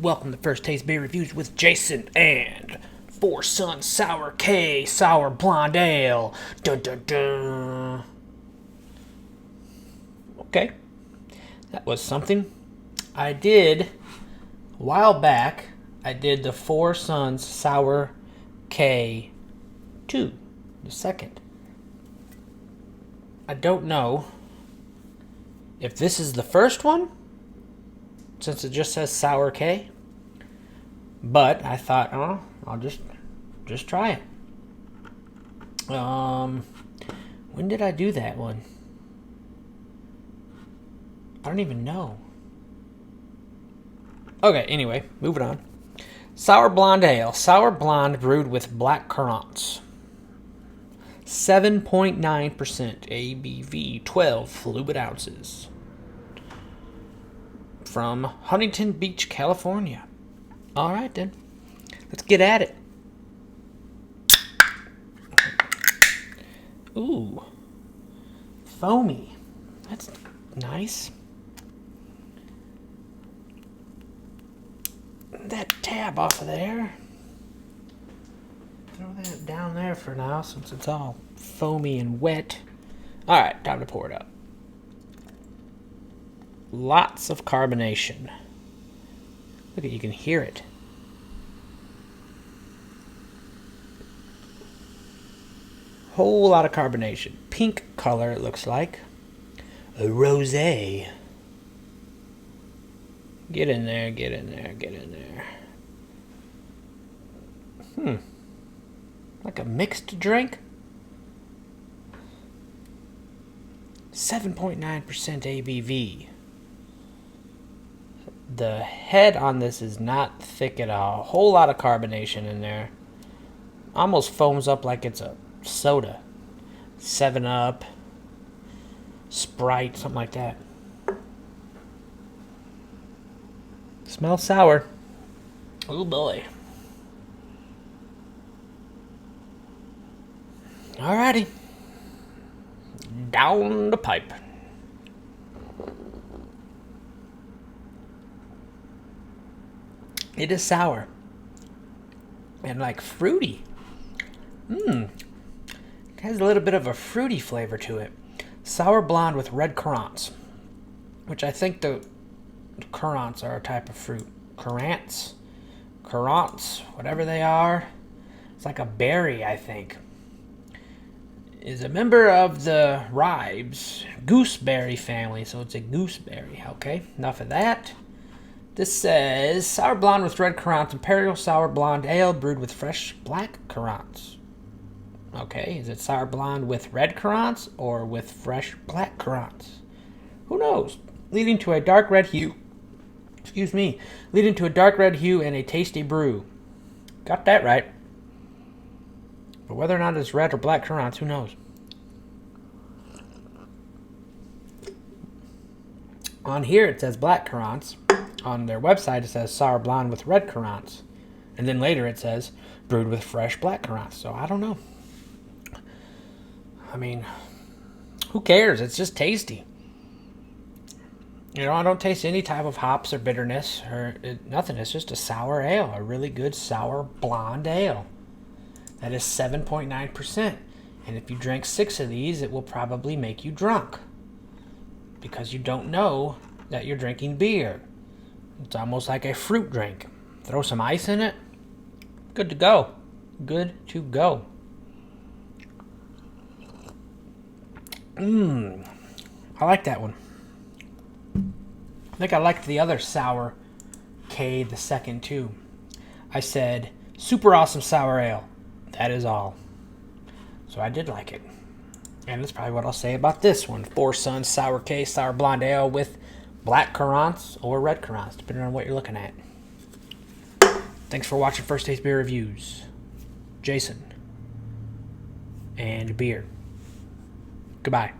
welcome to First Taste Beer Reviews with Jason and Four Sons Sour Sour Blonde Ale. Dun dun dun. Okay, that was something. I did, a while back, I did the Four Sons Sour K2, the second. I don't know if this is the first one, since it just says Sour K. But I thought, oh, I'll just try it. When did I do that one? I don't even know. Okay, anyway, moving on. Sour Blonde Ale. Sour Blonde brewed with black currants. 7.9% ABV, 12 fluid ounces. From Huntington Beach, California. All right, then. Let's get at it. Ooh. Foamy. That's nice. That tab off of there. Throw that down there for now since it's all foamy and wet. All right, time to pour it up. Lots of carbonation. Look at, you can hear it. Whole lot of carbonation. Pink color, it looks like. A rosé. Get in there, get in there, get in there. Like a mixed drink? 7.9% ABV. The head on this is not thick at all. A whole lot of carbonation in there. Almost foams up like it's a soda. 7-Up, Sprite, something like that. Smells sour. Oh boy. Alrighty. Down the pipe. It is sour. And like fruity. It has a little bit of a fruity flavor to it. Sour blonde with red currants. Which I think the currants are a type of fruit. Currants, whatever they are. It's like a berry, I think. Is a member of the ribes gooseberry family, so it's a gooseberry. Okay, enough of that. This says sour blonde with red currants, Imperial Sour Blonde Ale brewed with fresh black currants. Okay, is it sour blonde with red currants or with fresh black currants? Who knows? Leading to a dark red hue. Leading to a dark red hue and a tasty brew. Got that right. But whether or not it's red or black currants, who knows? On here it says black currants. On their website it says sour blonde with red currants. And then later it says brewed with fresh black currants. So I don't know. I mean, who cares? It's just tasty. You know, I don't taste any type of hops or bitterness or nothing. It's just a sour ale, a really good sour blonde ale. That is 7.9%. And if you drink 6 of these, it will probably make you drunk. Because you don't know that you're drinking beer. It's almost like a fruit drink. Throw some ice in it. Good to go. Good to go. I like that one. I think I liked the other Sour K, the second, too. I said, super awesome sour ale. That is all. So I did like it. And that's probably what I'll say about this one. Four Sons Sour K, Sour Blonde Ale with black currants or red currants, depending on what you're looking at. Thanks for watching First Taste Beer Reviews. Jason. And beer. Goodbye.